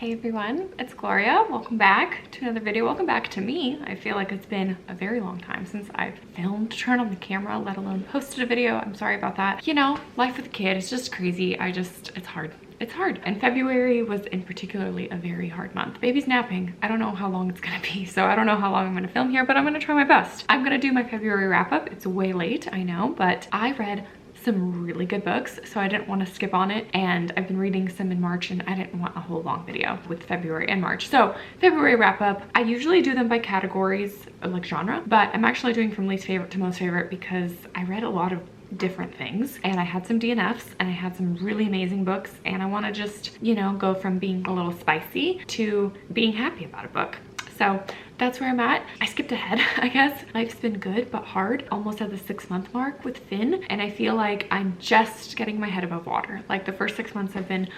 Hey everyone, it's Gloria. Welcome back to another video. Welcome back to me. I feel like it's been a very long time since I've filmed, turned on the camera, let alone posted a video. I'm sorry about that. You know, life with a kid is just crazy. It's hard. It's hard. And February was in particularly a very hard month. Baby's napping. I don't know how long it's gonna be, so I don't know how long I'm gonna film here, but I'm gonna try my best. I'm gonna do my February wrap up. It's way late, I know, but I read some really good books, so I didn't want to skip on it, and I've been reading some in March and I didn't want a whole long video with February and March. So February wrap up, I usually do them by categories like genre, but I'm actually doing from least favorite to most favorite because I read a lot of different things and I had some DNFs and I had some really amazing books, and I want to just, you know, go from being a little spicy to being happy about a book. So that's where I'm at. I skipped ahead, I guess. Life's been good, but hard. Almost at the 6-month mark with Finn. And I feel like I'm just getting my head above water. Like the first 6 months have been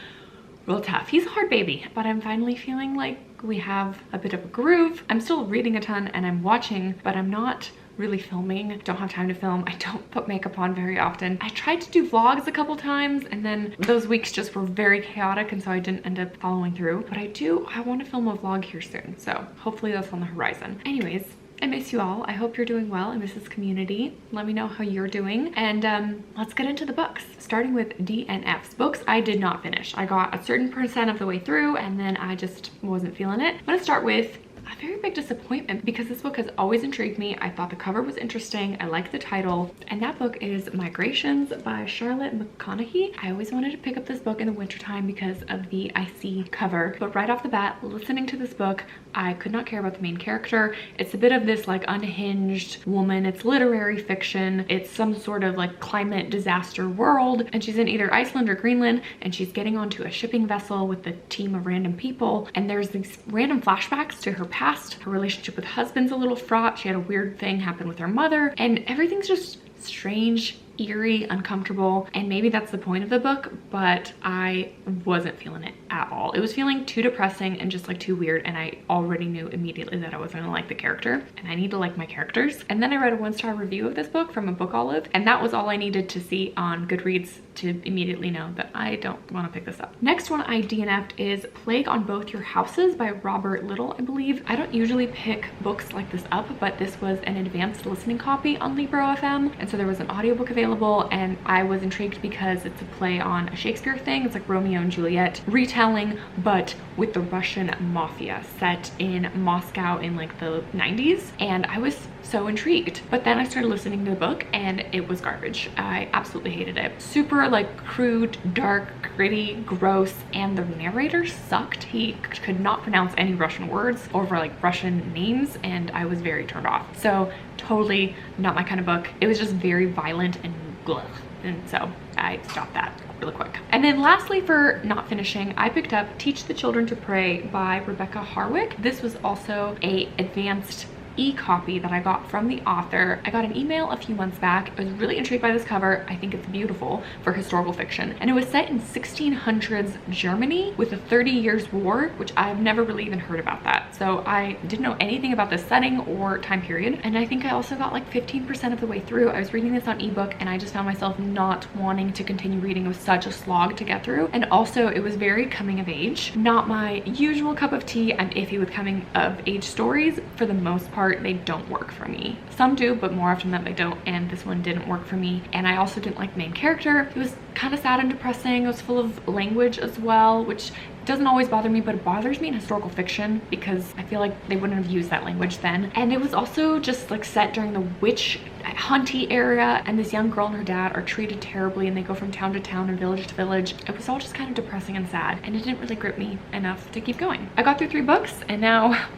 real tough. He's a hard baby, but I'm finally feeling like we have a bit of a groove. I'm still reading a ton and I'm watching, but I'm not really filming. Don't have time to film. I don't put makeup on very often. I tried to do vlogs a couple times and then those weeks just were very chaotic, and so I didn't end up following through. But I want to film a vlog here soon, so hopefully that's on the horizon. Anyways, I miss you all. I hope you're doing well. I miss this community. Let me know how you're doing. And let's get into the books. Starting with DNFs. Books I did not finish. I got a certain percent of the way through and then I just wasn't feeling it. I'm gonna start with a very big disappointment because this book has always intrigued me. I thought the cover was interesting. I liked the title, and that book is Migrations by Charlotte McConaughey. I always wanted to pick up this book in the wintertime because of the icy cover, but right off the bat, listening to this book, I could not care about the main character. It's a bit of this like unhinged woman. It's literary fiction. It's some sort of like climate disaster world, and she's in either Iceland or Greenland, and she's getting onto a shipping vessel with a team of random people, and there's these random flashbacks to her past. Her relationship with husband's a little fraught. She had a weird thing happen with her mother, and everything's just strange, eerie, uncomfortable, and maybe that's the point of the book, but I wasn't feeling it at all. It was feeling too depressing and just like too weird, and I already knew immediately that I wasn't gonna like the character, and I need to like my characters. And then I read a 1-star review of this book from a Book Olive, and that was all I needed to see on Goodreads to immediately know that I don't want to pick this up. Next one I DNF'd is Plague on Both Your Houses by Robert Little, I believe. I don't usually pick books like this up, but this was an advanced listening copy on Libro FM, and so there was an audiobook available, and I was intrigued because it's a play on a Shakespeare thing. It's like Romeo and Juliet retelling, but with the Russian mafia set in Moscow in like the 90s, and I was so intrigued. But then I started listening to the book and it was garbage. I absolutely hated it. Super like crude, dark, gritty, gross, and the narrator sucked. He could not pronounce any Russian words over like Russian names, and I was very turned off. So totally not my kind of book. It was just very violent and ugh. And so I stopped that really quick. And then lastly, for not finishing, I picked up Teach the Children to Pray by Rebecca Harwick. This was also a advanced e-copy that I got from the author. I got an email a few months back. I was really intrigued by this cover. I think it's beautiful for historical fiction, and it was set in 1600s Germany with a 30 years war, which I've never really even heard about that, so I didn't know anything about this setting or time period. And I think I also got like 15% of the way through. I was reading this on ebook and I just found myself not wanting to continue reading. It was such a slog to get through, and also it was very coming of age. Not my usual cup of tea. I'm iffy with coming of age stories. For the most part, they don't work for me. Some do, but more often than they don't, and this one didn't work for me. And I also didn't like the main character. It was kind of sad and depressing. It was full of language as well, which doesn't always bother me, but it bothers me in historical fiction because I feel like they wouldn't have used that language then. And it was also just like set during the witch hunty era, and this young girl and her dad are treated terribly, and they go from town to town and village to village. It was all just kind of depressing and sad, and it didn't really grip me enough to keep going. I got through 3 books, and now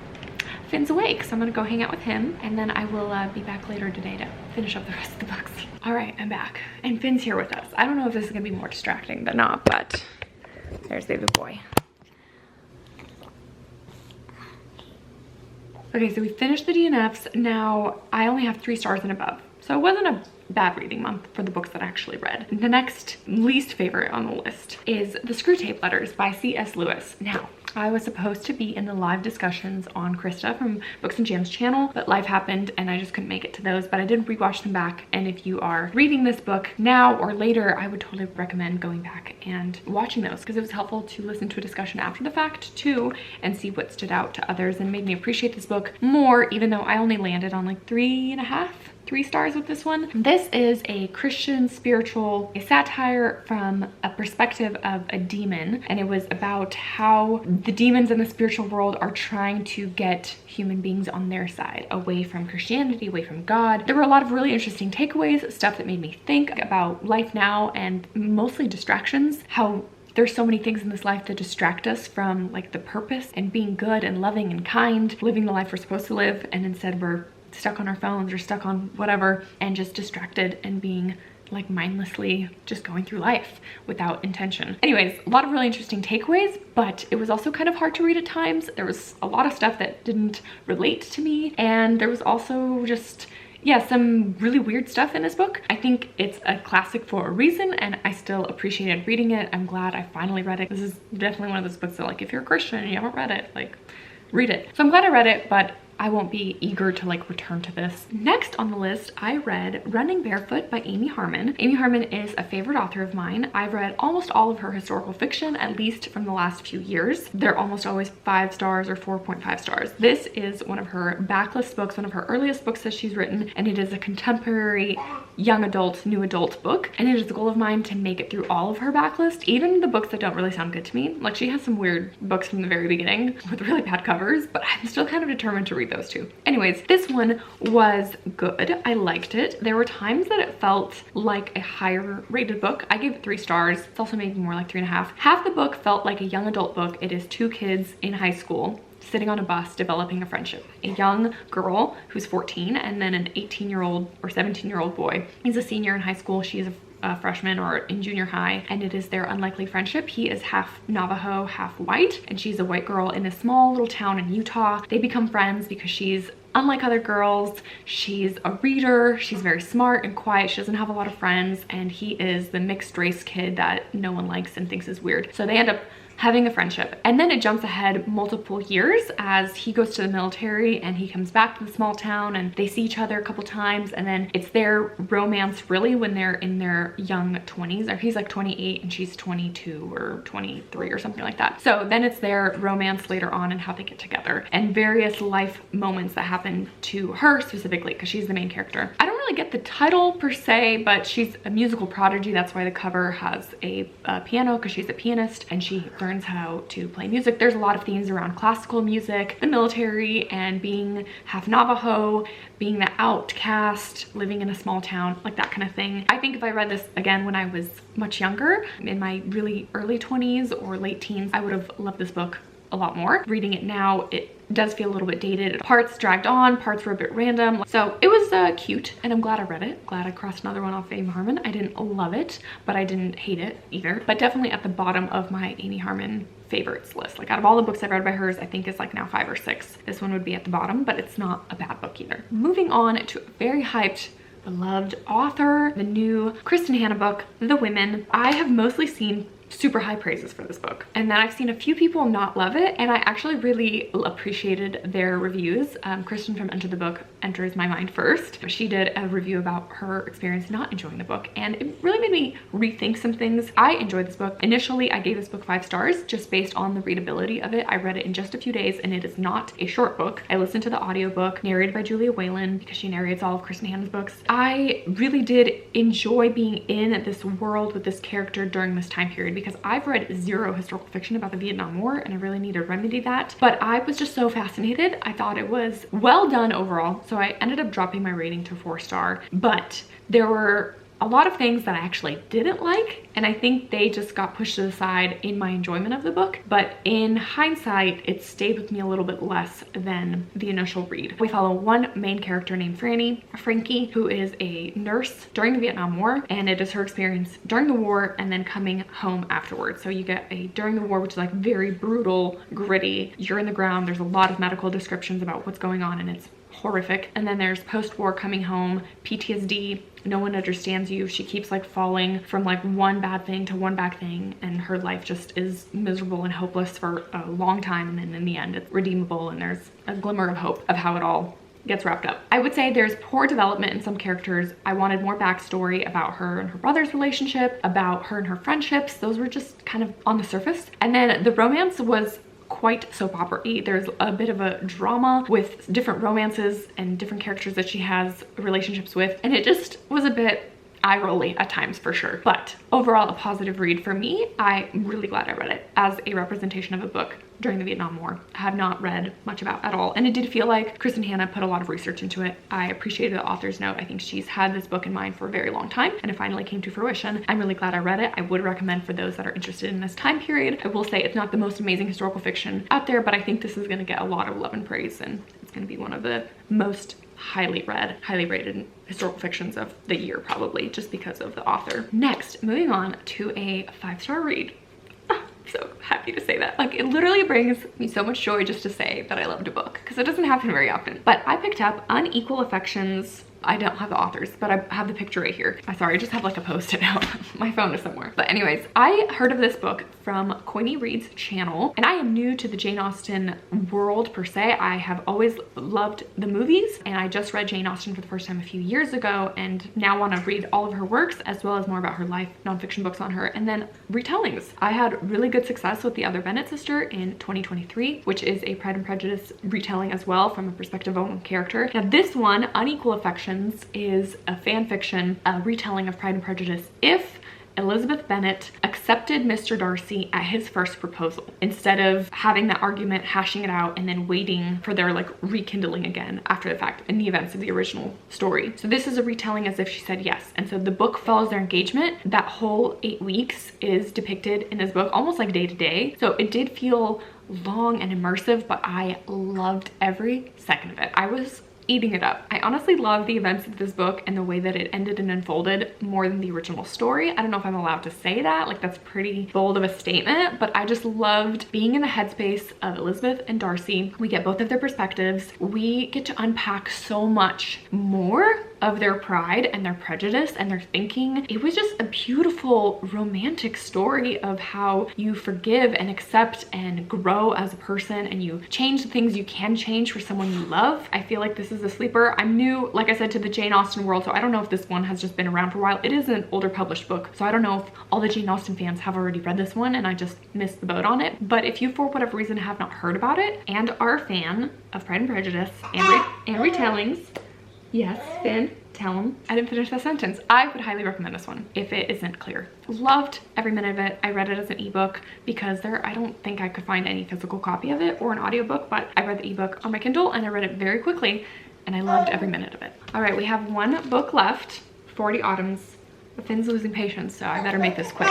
Finn's awake, so I'm gonna go hang out with him, and then I will be back later today to finish up the rest of the books. All right, I'm back, and Finn's here with us. I don't know if this is gonna be more distracting than not, but there's baby boy. Okay, so we finished the DNFs. Now I only have 3 stars and above, so it wasn't a bad reading month for the books that I actually read. The next least favorite on the list is The Screwtape Letters by C.S. Lewis. Now, I was supposed to be in the live discussions on Krista from Books and Jam's channel, but life happened and I just couldn't make it to those, but I did rewatch them back. And if you are reading this book now or later, I would totally recommend going back and watching those, because it was helpful to listen to a discussion after the fact too and see what stood out to others and made me appreciate this book more, even though I only landed on like 3 stars with this one. This is a Christian spiritual, a satire from a perspective of a demon, and it was about how the demons in the spiritual world are trying to get human beings on their side, away from Christianity, away from God. There were a lot of really interesting takeaways, stuff that made me think about life now and mostly distractions, how there's so many things in this life that distract us from like the purpose and being good and loving and kind, living the life we're supposed to live, and instead we're stuck on our phones or stuck on whatever and just distracted and being like mindlessly just going through life without intention. Anyways, a lot of really interesting takeaways, but it was also kind of hard to read at times. There was a lot of stuff that didn't relate to me, and there was also just, yeah, some really weird stuff in this book. I think it's a classic for a reason, and I still appreciated reading it. I'm glad I finally read it. This is definitely one of those books that, like, if you're a Christian and you haven't read it, like, read it. So I'm glad I read it, but I won't be eager to like return to this. Next on the list, I read Running Barefoot by Amy Harmon. Amy Harmon is a favorite author of mine. I've read almost all of her historical fiction, at least from the last few years. They're almost always 5 stars or 4.5 stars. This is one of her backlist books, one of her earliest books that she's written, and it is a contemporary young adult, new adult book. And it is a goal of mine to make it through all of her backlist, even the books that don't really sound good to me. Like, she has some weird books from the very beginning with really bad covers, but I'm still kind of determined to read those two. Anyways, this one was good. I liked it. There were times that it felt like a higher rated book. I gave it 3 stars. It's also maybe more like 3.5. Half the book felt like a young adult book. It is 2 kids in high school sitting on a bus developing a friendship. A young girl who's 14 and then an 18-year-old or 17-year-old boy. He's a senior in high school. She is a freshman or in junior high, and it is their unlikely friendship. He is half Navajo, half white, and she's a white girl in a small little town in Utah. They become friends because she's unlike other girls. She's a reader, she's very smart and quiet, she doesn't have a lot of friends, and he is the mixed race kid that no one likes and thinks is weird. So they end up having a friendship. And then it jumps ahead multiple years as he goes to the military and he comes back to the small town, and they see each other a couple times, and then it's their romance really when they're in their young 20s, or he's like 28 and she's 22 or 23 or something like that. So then it's their romance later on and how they get together, and various life moments that happen to her specifically because she's the main character. I don't really get the title per se, but she's a musical prodigy. That's why the cover has a piano, because she's a pianist and she learns how to play music. There's a lot of themes around classical music, the military, and being half Navajo, being the outcast, living in a small town, like that kind of thing. I think if I read this again when I was much younger, in my really early 20s or late teens, I would have loved this book a lot more. Reading it now, it does feel a little bit dated. Parts dragged on, parts were a bit random. So it was cute, and I'm glad I read it. Glad I crossed another one off Amy Harmon. I didn't love it, but I didn't hate it either. But definitely at the bottom of my Amy Harmon favorites list. Like, out of all the books I've read by hers, I think it's like now 5 or 6. This one would be at the bottom, but it's not a bad book either. Moving on to a very hyped, beloved author, the new Kristen Hanna book, The Women. I have mostly seen super high praises for this book, and then I've seen a few people not love it, and I actually really appreciated their reviews. Kristen from Enter the Book enters my mind first. She did a review about her experience not enjoying the book, and it really made me rethink some things. I enjoyed this book. Initially, I gave this book 5 stars just based on the readability of it. I read it in just a few days, and it is not a short book. I listened to the audiobook narrated by Julia Whalen because she narrates all of Kristen Hanna's books. I really did enjoy being in this world with this character during this time period, because I've read 0 historical fiction about the Vietnam War, and I really need to remedy that. But I was just so fascinated. I thought it was well done overall. So I ended up dropping my rating to 4 star, but there were a lot of things that I actually didn't like, and I think they just got pushed to the side in my enjoyment of the book. But in hindsight, it stayed with me a little bit less than the initial read. We follow one main character named Frankie, who is a nurse during the Vietnam War, and it is her experience during the war and then coming home afterwards. So you get a during the war, which is like very brutal, gritty. You're in the ground. There's a lot of medical descriptions about what's going on, and it's horrific. And then there's post-war coming home, PTSD, no one understands you. She keeps like falling from like one bad thing to one bad thing, and her life just is miserable and hopeless for a long time, and then in the end it's redeemable and there's a glimmer of hope of how it all gets wrapped up. I would say there's poor development in some characters. I wanted more backstory about her and her brother's relationship, about her and her friendships. Those were just kind of on the surface. And then the romance was quite soap opera-y. There's a bit of a drama with different romances and different characters that she has relationships with, and it just was a bit eye-rolly at times for sure. But overall, a positive read for me. I'm really glad I read it as a representation of a book during the Vietnam War. I have not read much about at all, and it did feel like Kristen Hanna put a lot of research into it. I appreciated the author's note. I think she's had this book in mind for a very long time, and it finally came to fruition. I'm really glad I read it. I would recommend for those that are interested in this time period. I will say it's not the most amazing historical fiction out there, but I think this is going to get a lot of love and praise, and it's going to be one of the most highly read, highly rated historical fictions of the year, probably just because of the author. Next, moving on to a 5-star read. So happy to say that. Like, it literally brings me so much joy just to say that I loved a book, because it doesn't happen very often. But I picked up Unequal Affections. I don't have the authors, but I have the picture right here. I'm sorry, I just have like a post-it note. My phone is somewhere. But anyways, I heard of this book from Coiny Reads channel, and I am new to the Jane Austen world per se. I have always loved the movies, and I just read Jane Austen for the first time a few years ago, and now want to read all of her works as well as more about her life, nonfiction books on her, and then retellings. I had really good success with The Other Bennet Sister in 2023, which is a Pride and Prejudice retelling as well from a perspective of one character. Now this one, Unequal Affections, is a fan fiction, a retelling of Pride and Prejudice if Elizabeth Bennet accepted Mr. Darcy at his first proposal, instead of having that argument, hashing it out, and then waiting for their like rekindling again after the fact in the events of the original story. So this is a retelling as if she said yes. And so the book follows their engagement. That whole 8 weeks is depicted in this book almost like day to day. So it did feel long and immersive, but I loved every second of it. I was eating it up. I honestly love the events of this book and the way that it ended and unfolded more than the original story. I don't know if I'm allowed to say that, like that's pretty bold of a statement, but I just loved being in the headspace of Elizabeth and Darcy. We get both of their perspectives. We get to unpack so much more of their pride and their prejudice and their thinking. It was just a beautiful romantic story of how you forgive and accept and grow as a person, and you change the things you can change for someone you love. I feel like this is a sleeper. I'm new, like I said, to the Jane Austen world, so I don't know if this one has just been around for a while. It is an older published book, so I don't know if all the Jane Austen fans have already read this one and I just missed the boat on it. But if you for whatever reason have not heard about it and are a fan of Pride and Prejudice and retellings, yes, Finn, tell him I didn't finish that sentence. I would highly recommend this one if it isn't clear. Loved every minute of it. I read it as an ebook because I don't think I could find any physical copy of it or an audiobook, but I read the ebook on my Kindle and I read it very quickly and I loved every minute of it. All right, we have one book left, 40 Autumns. But Finn's losing patience, so I better make this quick.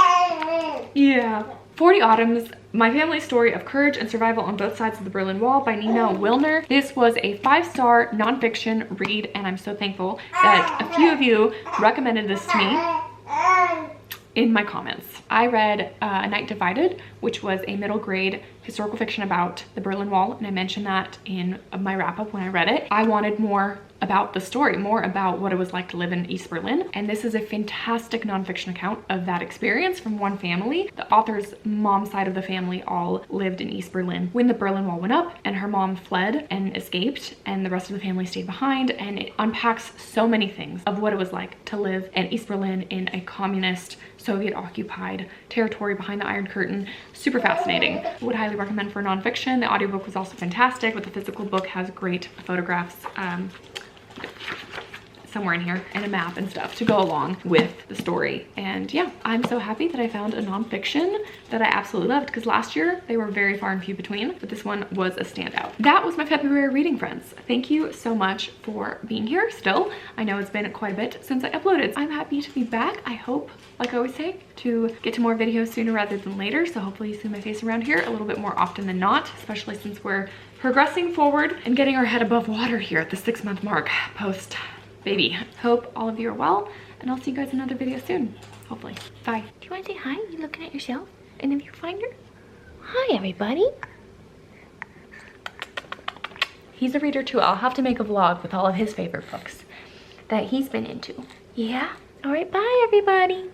Yeah. 40 Autumns, My Family's Story of Courage and Survival on Both Sides of the Berlin Wall by Nina Wilner. This was a 5-star nonfiction read, and I'm so thankful that a few of you recommended this to me in my comments. I read A Night Divided, which was a middle grade historical fiction about the Berlin Wall, and I mentioned that in my wrap-up when I read it. I wanted more about the story, more about what it was like to live in East Berlin, and this is a fantastic nonfiction account of that experience from one family. The author's mom's side of the family all lived in East Berlin when the Berlin Wall went up, and her mom fled and escaped, and the rest of the family stayed behind, and it unpacks so many things of what it was like to live in East Berlin in a communist, Soviet-occupied territory behind the Iron Curtain. Super fascinating. Would highly recommend for nonfiction. The audiobook was also fantastic, but the physical book has great photographs somewhere in here and a map and stuff to go along with the story. And yeah, I'm so happy that I found a nonfiction that I absolutely loved, because last year they were very far and few between, but this one was a standout. That was my February reading, friends. Thank you so much for being here still. I know it's been quite a bit since I uploaded. I'm happy to be back. I hope, like I always say, to get to more videos sooner rather than later. So hopefully you see my face around here a little bit more often than not, especially since we're progressing forward and getting our head above water here at the 6-month mark post baby. Hope all of you are well, and I'll see you guys in another video soon, hopefully. Bye. Do you want to say hi? You looking at yourself in the viewfinder? Hi, everybody. He's a reader too. I'll have to make a vlog with all of his favorite books that he's been into. Yeah. All right, bye everybody.